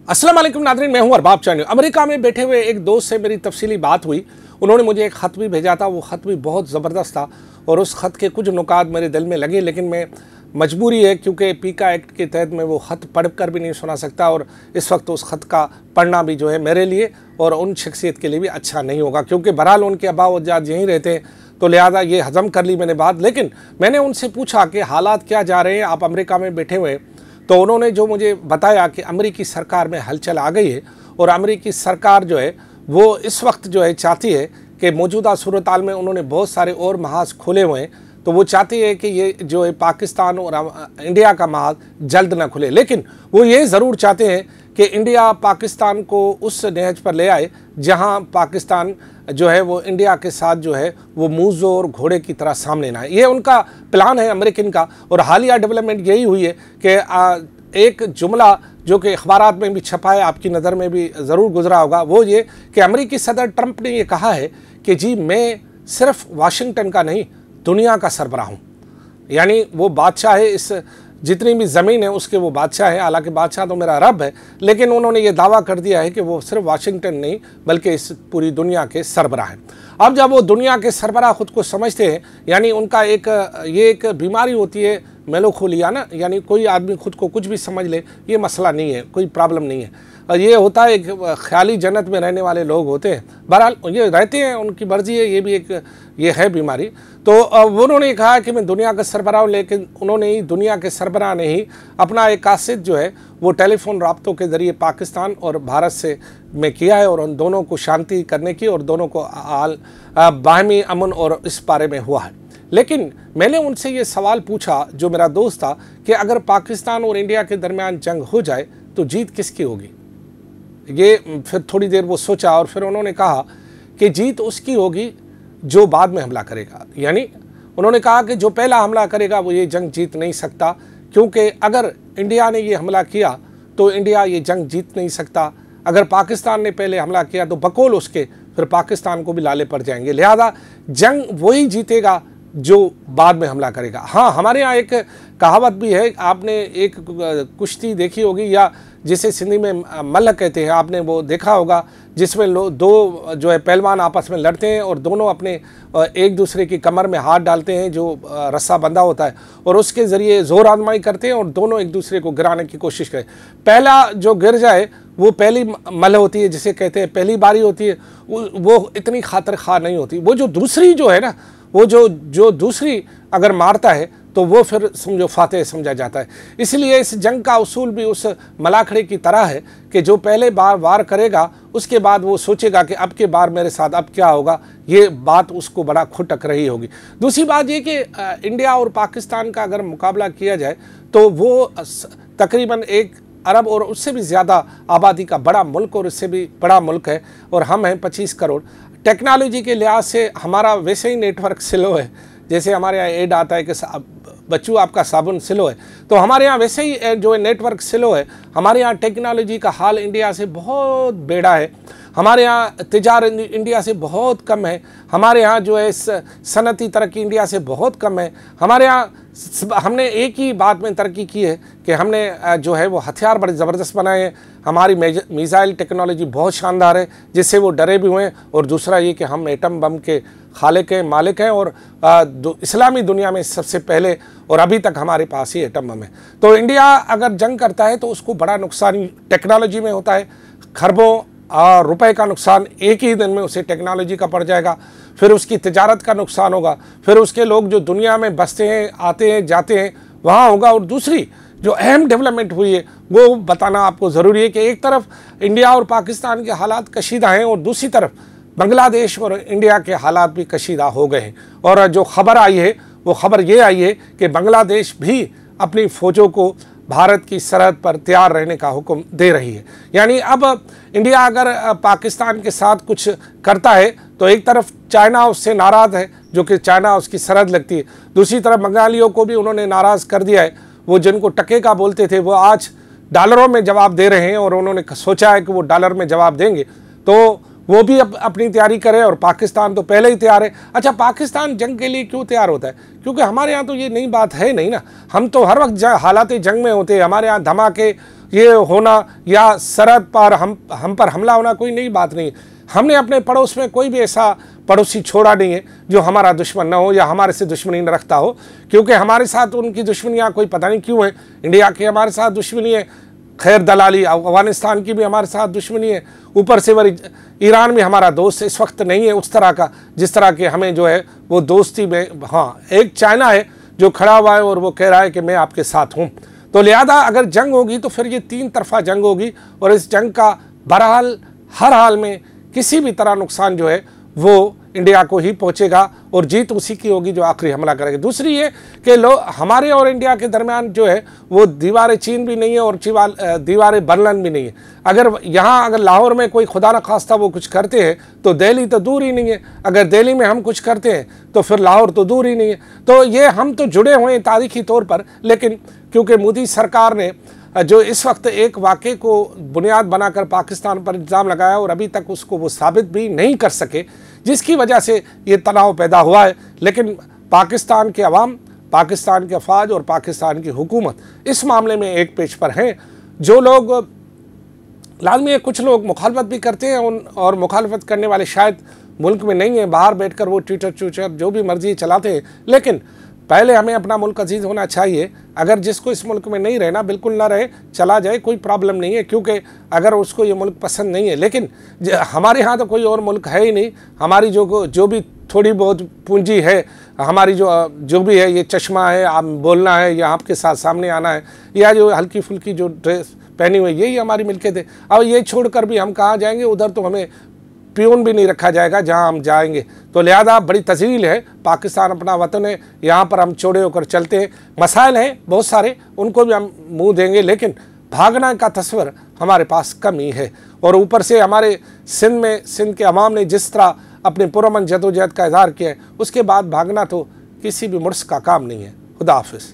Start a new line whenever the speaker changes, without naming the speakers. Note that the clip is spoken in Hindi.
अस्सलाम वालेकुम नाज़रीन, मैं हूं अरबाब चानी। अमेरिका में बैठे हुए एक दोस्त से मेरी तफसीली बात हुई। उन्होंने मुझे एक ख़त भी भेजा था। वो ख़त भी बहुत ज़बरदस्त था और उस ख़त के कुछ नुकात मेरे दिल में लगे, लेकिन मैं मजबूरी है क्योंकि पीका एक्ट के तहत मैं वो ख़त पढ़ कर भी नहीं सुना सकता और इस वक्त उस ख़त का पढ़ना भी जो है मेरे लिए और उन शख्सियत के लिए भी अच्छा नहीं होगा, क्योंकि बहरहाल उनके अब्बा व अजदाद यहीं रहते हैं, तो लिहाजा ये हज़म कर ली मैंने बात। लेकिन मैंने उनसे पूछा कि हालात क्या जा रहे हैं, आप अमेरिका में बैठे हुए हैं। तो उन्होंने जो मुझे बताया कि अमेरिकी सरकार में हलचल आ गई है और अमेरिकी सरकार जो है वो इस वक्त जो है चाहती है कि मौजूदा सूरत हाल में उन्होंने बहुत सारे और महाज खोले हुए हैं, तो वो चाहती है कि ये जो है पाकिस्तान और इंडिया का महाज जल्द ना खुले। लेकिन वो ये ज़रूर चाहते हैं कि इंडिया पाकिस्तान को उस नहज पर ले आए जहां पाकिस्तान जो है वो इंडिया के साथ जो है वो मूज़ और घोड़े की तरह सामने ना आए। ये उनका प्लान है अमेरिकन का। और हालिया डेवलपमेंट यही हुई है कि एक जुमला जो कि अखबारात में भी छपा है, आपकी नज़र में भी ज़रूर गुजरा होगा, वो ये कि अमेरिकी सदर ट्रंप ने ये कहा है कि जी मैं सिर्फ वाशिंगटन का नहीं दुनिया का सरबराह हूँ। यानी वो बादशाह है, इस जितनी भी ज़मीन है उसके वो बादशाह है। हालांकि बादशाह तो मेरा रब है, लेकिन उन्होंने ये दावा कर दिया है कि वो सिर्फ वाशिंगटन नहीं बल्कि इस पूरी दुनिया के सरबराह हैं। अब जब वो दुनिया के सरबराह खुद को समझते हैं, यानी उनका ये एक बीमारी होती है मेलोखोलिया ना, यानी कोई आदमी खुद को कुछ भी समझ ले, ये मसला नहीं है, कोई प्रॉब्लम नहीं है। और ये होता है एक ख्याली जन्नत में रहने वाले लोग होते हैं, बहरहाल ये रहते हैं, उनकी मर्जी है, ये भी एक ये है बीमारी। तो उन्होंने कहा कि मैं दुनिया का सरबराह हूँ, लेकिन उन्होंने ही दुनिया के सरबराह ने ही अपना एक कासिद जो है वो टेलीफोन राब्तों के ज़रिए पाकिस्तान और भारत से में किया है और उन दोनों को शांति करने की और दोनों को बाहमी अमन और इस बारे में हुआ है। लेकिन मैंने उनसे ये सवाल पूछा, जो मेरा दोस्त था, कि अगर पाकिस्तान और इंडिया के दरमियान जंग हो जाए तो जीत किसकी होगी। ये फिर थोड़ी देर वो सोचा और फिर उन्होंने कहा कि जीत उसकी होगी जो बाद में हमला करेगा। यानी उन्होंने कहा कि जो पहला हमला करेगा वो ये जंग जीत नहीं सकता, क्योंकि अगर इंडिया ने ये हमला किया तो इंडिया ये जंग जीत नहीं सकता। अगर पाकिस्तान ने पहले हमला किया तो बकौल उसके फिर पाकिस्तान को भी लाले पड़ जाएंगे। लिहाजा जंग वही जीतेगा जो बाद में हमला करेगा। हाँ, हमारे यहाँ एक कहावत भी है, आपने एक कुश्ती देखी होगी या जिसे सिंधी में मल्ल कहते हैं, आपने वो देखा होगा, जिसमें दो जो है पहलवान आपस में लड़ते हैं और दोनों अपने एक दूसरे की कमर में हाथ डालते हैं जो रस्सा बंधा होता है और उसके ज़रिए ज़ोर आजमाई करते हैं और दोनों एक दूसरे को गिराने की कोशिश करें। पहला जो गिर जाए वो पहली मल होती है, जिसे कहते हैं पहली बारी होती है, वो इतनी खातिर खा नहीं होती। वो जो दूसरी जो है ना, वो जो दूसरी अगर मारता है तो वो फिर समझो फातेह समझा जाता है। इसलिए इस जंग का उसूल भी उस मलाखड़े की तरह है कि जो पहले बार वार करेगा उसके बाद वो सोचेगा कि अब के बार मेरे साथ अब क्या होगा। ये बात उसको बड़ा खुटक रही होगी। दूसरी बात ये कि इंडिया और पाकिस्तान का अगर मुकाबला किया जाए तो वो तकरीबन 1 अरब और उससे भी ज़्यादा आबादी का बड़ा मुल्क और इससे भी बड़ा मुल्क है और हम हैं 25 करोड़। टेक्नोलॉजी के लिहाज से हमारा वैसे ही नेटवर्क स्लो है, जैसे हमारे यहाँ ऐड आता है कि बच्चू आपका साबुन स्लो है, तो हमारे यहाँ वैसे ही जो है नेटवर्क स्लो है। हमारे यहाँ टेक्नोलॉजी का हाल इंडिया से बहुत बेड़ा है। हमारे यहाँ तिजारत इंडिया से बहुत कम है। हमारे यहाँ जो है सनती तरक्की इंडिया से बहुत कम है। हमारे यहाँ हमने एक ही बात में तरक्की की है कि हमने जो है वो हथियार बड़े ज़बरदस्त बनाए हैं। हमारी मिसाइल टेक्नोलॉजी बहुत शानदार है, जिससे वो डरे भी हुए हैं। और दूसरा ये कि हम एटम बम के खालिक हैं, मालिक हैं और इस्लामी दुनिया में सबसे पहले और अभी तक हमारे पास ही एटम बम है। तो इंडिया अगर जंग करता है तो उसको बड़ा नुकसान टेक्नोलॉजी में होता है। खरबों रुपए का नुकसान एक ही दिन में उसे टेक्नोलॉजी का पड़ जाएगा। फिर उसकी तिजारत का नुकसान होगा, फिर उसके लोग जो दुनिया में बसते हैं, आते हैं, जाते हैं, वहाँ होगा। और दूसरी जो अहम डेवलपमेंट हुई है वो बताना आपको ज़रूरी है कि एक तरफ इंडिया और पाकिस्तान के हालात कशीदा हैं और दूसरी तरफ बांग्लादेश और इंडिया के हालात भी कशीदा हो गए हैं। और जो खबर आई है वो खबर ये आई है कि बांग्लादेश भी अपनी फ़ौजों को भारत की सरहद पर तैयार रहने का हुक्म दे रही है। यानी अब इंडिया अगर पाकिस्तान के साथ कुछ करता है तो एक तरफ चाइना उससे नाराज़ है, जो कि चाइना उसकी सरहद लगती है। दूसरी तरफ बंगालियों को भी उन्होंने नाराज़ कर दिया है। वो जिनको टके का बोलते थे वो आज डॉलरों में जवाब दे रहे हैं और उन्होंने सोचा है कि वो डॉलर में जवाब देंगे, तो वो भी अपनी तैयारी करे और पाकिस्तान तो पहले ही तैयार है। अच्छा, पाकिस्तान जंग के लिए क्यों तैयार होता है? क्योंकि हमारे यहाँ तो ये नई बात है नहीं ना। हम तो हर वक्त हालात जंग में होते हैं। हमारे यहाँ धमाके ये होना या सरहद पर हम पर हमला होना कोई नई बात नहीं। हमने अपने पड़ोस में कोई भी ऐसा पड़ोसी छोड़ा नहीं है जो हमारा दुश्मन ना हो या हमारे से दुश्मनी न रखता हो, क्योंकि हमारे साथ उनकी दुश्मनियाँ कोई पता नहीं क्यों है। इंडिया की हमारे साथ दुश्मनी है, खैर दलाली, अफगानिस्तान की भी हमारे साथ दुश्मनी है, ऊपर से ईरान भी हमारा दोस्त इस वक्त नहीं है उस तरह का जिस तरह के हमें जो है वो दोस्ती में। हाँ, एक चाइना है जो खड़ा हुआ है और वो कह रहा है कि मैं आपके साथ हूँ। तो लिहाजा अगर जंग होगी तो फिर ये 3 तरफा जंग होगी और इस जंग का बहरहाल हर हाल में किसी भी तरह नुकसान जो है वो इंडिया को ही पहुंचेगा और जीत उसी की होगी जो आखिरी हमला करेगा। दूसरी ये कि हमारे और इंडिया के दरमियान जो है वो दीवारें चीन भी नहीं है और दीवारें बर्लिन भी नहीं है। अगर लाहौर में कोई खुदा न खास्ता वो कुछ करते हैं तो दिल्ली तो दूर ही नहीं है, अगर दिल्ली में हम कुछ करते हैं तो फिर लाहौर तो दूर ही नहीं है। तो ये हम तो जुड़े हुए हैं तारीखी तौर पर, लेकिन क्योंकि मोदी सरकार ने जो इस वक्त एक वाक़े को बुनियाद बनाकर पाकिस्तान पर इल्ज़ाम लगाया और अभी तक उसको वो साबित भी नहीं कर सके, जिसकी वजह से ये तनाव पैदा हुआ है। लेकिन पाकिस्तान के अवाम, पाकिस्तान के अफवाज और पाकिस्तान की हुकूमत इस मामले में एक पेज पर हैं। जो लोग लाजमी है, कुछ लोग मुखालफत भी करते हैं और मुखालफत करने वाले शायद मुल्क में नहीं है, बाहर बैठकर वो ट्विटर जो भी मर्जी चलाते हैं। लेकिन पहले हमें अपना मुल्क अजीज़ होना चाहिए। अगर जिसको इस मुल्क में नहीं रहना बिल्कुल ना रहे, चला जाए, कोई प्रॉब्लम नहीं है, क्योंकि अगर उसको ये मुल्क पसंद नहीं है। लेकिन हमारे यहाँ तो कोई और मुल्क है ही नहीं। हमारी जो भी थोड़ी बहुत पूंजी है, हमारी जो भी है, ये चश्मा है, आप बोलना है या आपके साथ सामने आना है, या जो हल्की फुल्की जो ड्रेस पहनी हुई, यही हमारी मिल्कियत है। अब ये छोड़कर भी हम कहाँ जाएंगे? उधर तो हमें पियून भी नहीं रखा जाएगा जहां हम जाएंगे। तो लिहाजा बड़ी तज़ील है, पाकिस्तान अपना वतन है, यहाँ पर हम चौड़े होकर चलते हैं। मसाइल हैं बहुत सारे, उनको भी हम मुंह देंगे, लेकिन भागना का तस्वर हमारे पास कम ही है। और ऊपर से हमारे सिंध के अवाम ने जिस तरह अपने पुरअमन जदोजहद का इज़हार किया है, उसके बाद भागना तो किसी भी मुर्स का काम नहीं है। खुदा हाफिज़।